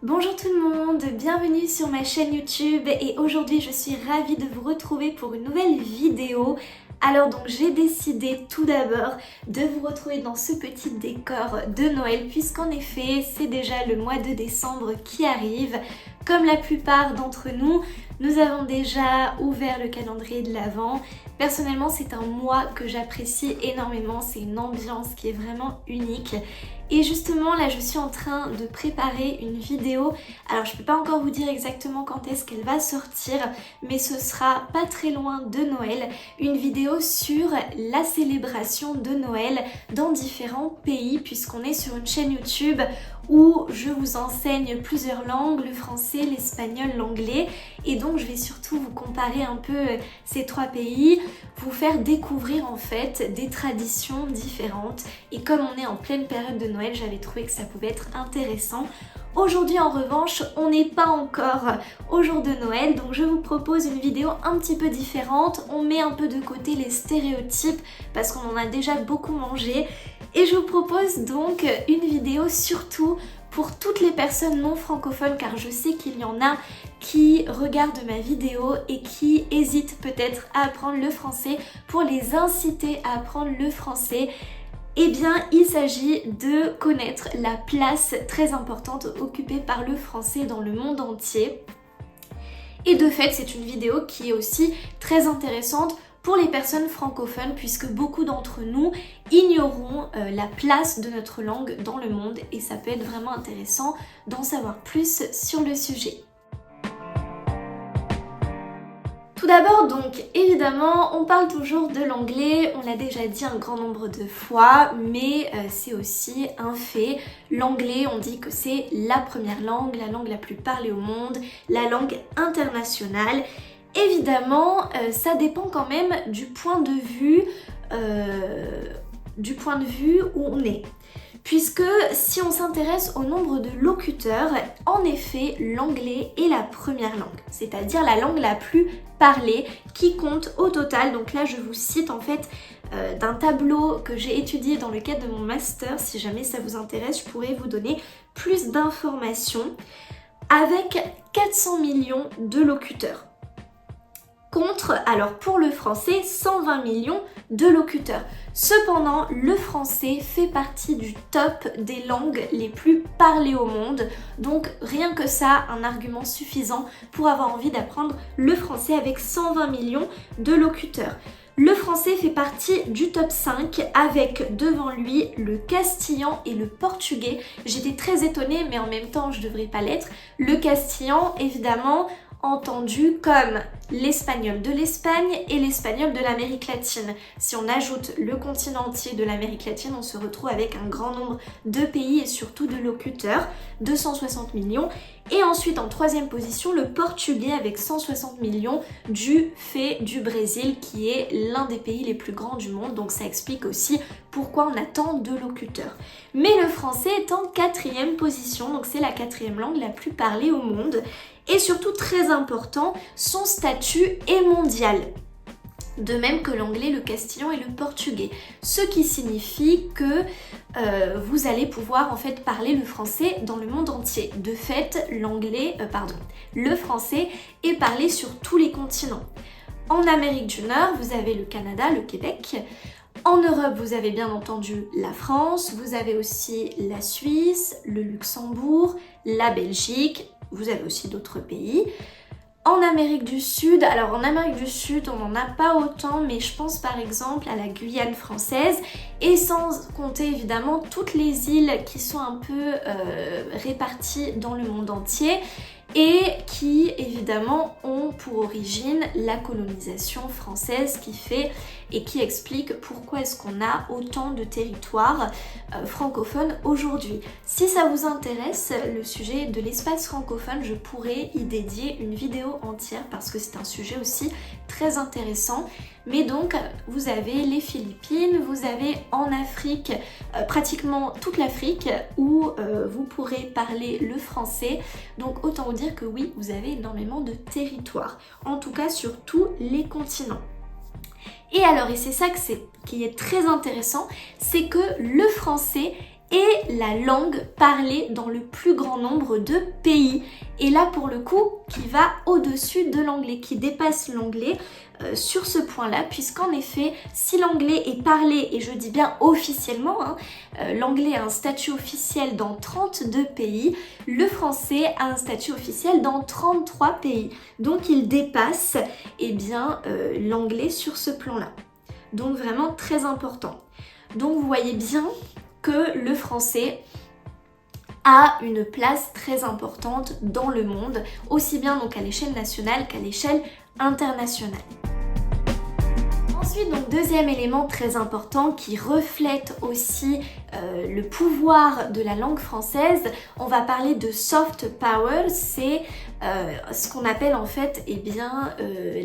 Bonjour tout le monde, bienvenue sur ma chaîne YouTube et aujourd'hui je suis ravie de vous retrouver pour une nouvelle vidéo. Alors donc j'ai décidé tout d'abord de vous retrouver dans ce petit décor de Noël puisqu'en effet c'est déjà le mois de décembre qui arrive. Comme la plupart d'entre nous, nous avons déjà ouvert le calendrier de l'Avent. Personnellement, c'est un mois que j'apprécie énormément, c'est une ambiance qui est vraiment unique. Et justement, là, je suis en train de préparer une vidéo. Alors, je peux pas encore vous dire exactement quand est-ce qu'elle va sortir, mais ce sera pas très loin de Noël. Une vidéo sur la célébration de Noël dans différents pays, puisqu'on est sur une chaîne YouTube où je vous enseigne plusieurs langues, le français, l'espagnol, l'anglais. Et donc, je vais surtout vous comparer un peu ces trois pays, vous faire découvrir en fait des traditions différentes. Et comme on est en pleine période de Noël, j'avais trouvé que ça pouvait être intéressant. Aujourd'hui en revanche, on n'est pas encore au jour de Noël, donc je vous propose une vidéo un petit peu différente. On met un peu de côté les stéréotypes parce qu'on en a déjà beaucoup mangé. Et je vous propose donc une vidéo surtout pour toutes les personnes non francophones, car je sais qu'il y en a qui regardent ma vidéo et qui hésitent peut-être à apprendre le français. Pour les inciter à apprendre le français, eh bien, il s'agit de connaître la place très importante occupée par le français dans le monde entier. Et de fait, c'est une vidéo qui est aussi très intéressante pour les personnes francophones puisque beaucoup d'entre nous ignorons la place de notre langue dans le monde et ça peut être vraiment intéressant d'en savoir plus sur le sujet. Tout d'abord donc, évidemment, on parle toujours de l'anglais, on l'a déjà dit un grand nombre de fois, mais c'est aussi un fait. L'anglais, on dit que c'est la première langue, la langue la plus parlée au monde, la langue internationale. Évidemment, ça dépend quand même du point de vue où on est. Puisque si on s'intéresse au nombre de locuteurs, en effet, l'anglais est la première langue, c'est-à-dire la langue la plus parlée qui compte au total. Donc là, je vous cite en fait d'un tableau que j'ai étudié dans le cadre de mon master. Si jamais ça vous intéresse, je pourrais vous donner plus d'informations. Avec 400 millions de locuteurs. Contre, alors pour le français, 120 millions de locuteurs. Cependant, le français fait partie du top des langues les plus parlées au monde. Donc rien que ça, un argument suffisant pour avoir envie d'apprendre le français avec 120 millions de locuteurs. Le français fait partie du top 5 avec devant lui le castillan et le portugais. J'étais très étonnée mais en même temps je devrais pas l'être. Le castillan évidemment entendu comme l'espagnol de l'Espagne et l'espagnol de l'Amérique latine. Si on ajoute le continent entier de l'Amérique latine, on se retrouve avec un grand nombre de pays et surtout de locuteurs, 260 millions. Et ensuite en troisième position, le portugais avec 160 millions du fait du Brésil qui est l'un des pays les plus grands du monde. Donc ça explique aussi pourquoi on a tant de locuteurs. Mais le français est en quatrième position, donc c'est la quatrième langue la plus parlée au monde. Et surtout très important, son statut est mondial. De même que l'anglais, le castillan et le portugais. Ce qui signifie que vous allez pouvoir en fait parler le français dans le monde entier. De fait, le français est parlé sur tous les continents. En Amérique du Nord, vous avez le Canada, le Québec. En Europe, vous avez bien entendu la France, vous avez aussi la Suisse, le Luxembourg, la Belgique, vous avez aussi d'autres pays. En Amérique du Sud, alors en Amérique du Sud, on n'en a pas autant, mais je pense par exemple à la Guyane française, et sans compter évidemment toutes les îles qui sont un peu réparties dans le monde entier, et qui évidemment ont pour origine la colonisation française qui fait et qui explique pourquoi est-ce qu'on a autant de territoires francophones aujourd'hui. Si ça vous intéresse, le sujet de l'espace francophone, je pourrais y dédier une vidéo entière parce que c'est un sujet aussi très intéressant. Mais donc, vous avez les Philippines, vous avez en Afrique, pratiquement toute l'Afrique où vous pourrez parler le français. Donc autant vous dire que oui, vous avez énormément de territoires, en tout cas sur tous les continents. Et alors, et c'est ça qui est très intéressant, c'est que le français est la langue parlée dans le plus grand nombre de pays. Et là pour le coup, qui va au-dessus de l'anglais, qui dépasse l'anglais sur ce point-là, puisqu'en effet, si l'anglais est parlé, et je dis bien officiellement, l'anglais a un statut officiel dans 32 pays, le français a un statut officiel dans 33 pays. Donc il dépasse l'anglais sur ce plan-là. Donc vraiment très important. Donc vous voyez bien que le français a une place très importante dans le monde, aussi bien donc à l'échelle nationale qu'à l'échelle internationale. Ensuite, donc deuxième élément très important qui reflète aussi le pouvoir de la langue française, on va parler de soft power, c'est ce qu'on appelle en fait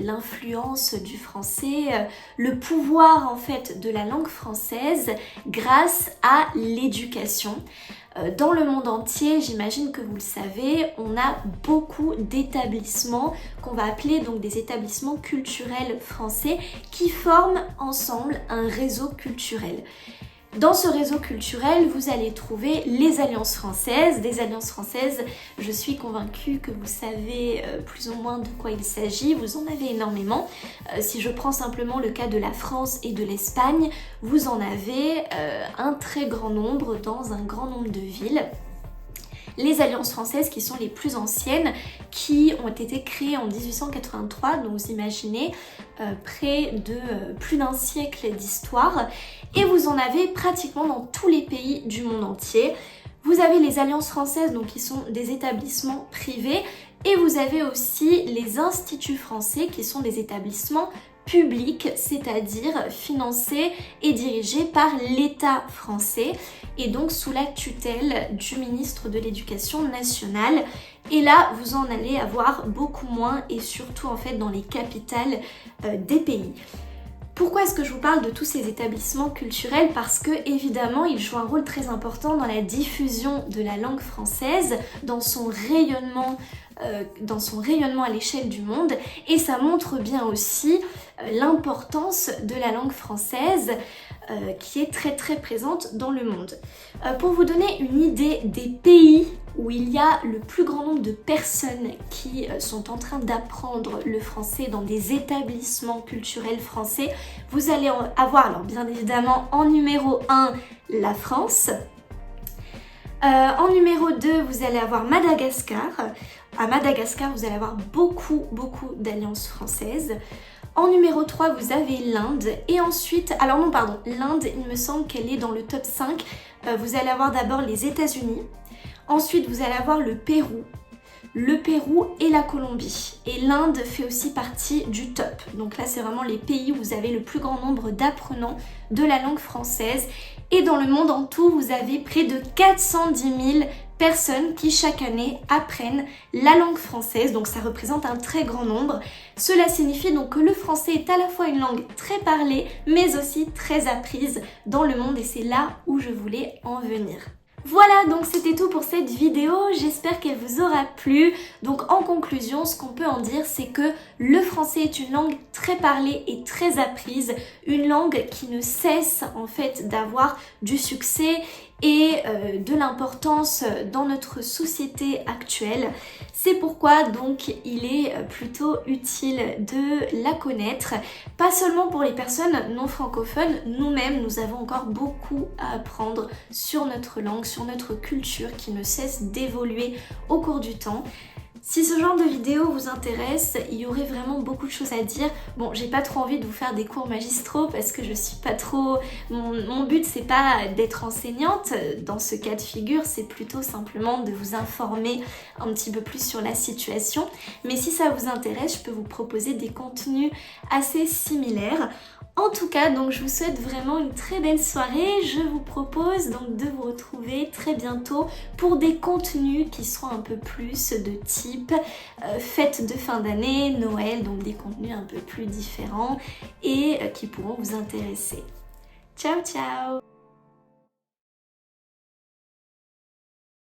l'influence du français, le pouvoir en fait de la langue française grâce à l'éducation. Dans le monde entier, j'imagine que vous le savez, on a beaucoup d'établissements qu'on va appeler donc des établissements culturels français qui forment ensemble un réseau culturel. Dans ce réseau culturel, vous allez trouver les Alliances françaises. Des Alliances françaises, je suis convaincue que vous savez plus ou moins de quoi il s'agit. Vous en avez énormément. Si je prends simplement le cas de la France et de l'Espagne, vous en avez un très grand nombre dans un grand nombre de villes. Les alliances françaises qui sont les plus anciennes, qui ont été créées en 1883, donc vous imaginez près de plus d'un siècle d'histoire, et vous en avez pratiquement dans tous les pays du monde entier. Vous avez les alliances françaises, donc qui sont des établissements privés, et vous avez aussi les instituts français qui sont des établissements publics, c'est-à-dire financés et dirigés par l'État français et donc sous la tutelle du ministre de l'Éducation nationale. Et là, vous en allez avoir beaucoup moins et surtout en fait dans les capitales des pays. Pourquoi est-ce que je vous parle de tous ces établissements culturels? Parce que évidemment, ils jouent un rôle très important dans la diffusion de la langue française, dans son rayonnement à l'échelle du monde, et ça montre bien aussi l'importance de la langue française qui est très très présente dans le monde. Pour vous donner une idée des pays où il y a le plus grand nombre de personnes qui sont en train d'apprendre le français dans des établissements culturels français, vous allez avoir, alors bien évidemment, en numéro 1, la France. En numéro 2, vous allez avoir Madagascar. À Madagascar, vous allez avoir beaucoup d'alliances françaises. En numéro 3, vous avez l'Inde. Et ensuite, alors non pardon, l'Inde, il me semble qu'elle est dans le top 5. Vous allez avoir d'abord les États-Unis. Ensuite, vous allez avoir le Pérou et la Colombie. Et l'Inde fait aussi partie du top. Donc là, c'est vraiment les pays où vous avez le plus grand nombre d'apprenants de la langue française. Et dans le monde en tout, vous avez près de 410 000 personnes qui chaque année apprennent la langue française. Donc ça représente un très grand nombre. Cela signifie donc que le français est à la fois une langue très parlée, mais aussi très apprise dans le monde. Et c'est là où je voulais en venir. Voilà, donc c'était tout pour cette vidéo, j'espère qu'elle vous aura plu. Donc en conclusion, ce qu'on peut en dire, c'est que le français est une langue très parlée et très apprise, une langue qui ne cesse en fait d'avoir du succès et de l'importance dans notre société actuelle. C'est pourquoi donc il est plutôt utile de la connaître, pas seulement pour les personnes non francophones, nous-mêmes nous avons encore beaucoup à apprendre sur notre langue, sur notre culture qui ne cesse d'évoluer au cours du temps. Si ce genre de vidéo vous intéresse, il y aurait vraiment beaucoup de choses à dire. Bon, j'ai pas trop envie de vous faire des cours magistraux parce que je suis pas trop... Mon but c'est pas d'être enseignante dans ce cas de figure, c'est plutôt simplement de vous informer un petit peu plus sur la situation. Mais si ça vous intéresse, je peux vous proposer des contenus assez similaires. En tout cas, donc je vous souhaite vraiment une très belle soirée. Je vous propose donc de vous retrouver très bientôt pour des contenus qui seront un peu plus de type fête de fin d'année, Noël, donc des contenus un peu plus différents et qui pourront vous intéresser. Ciao ciao!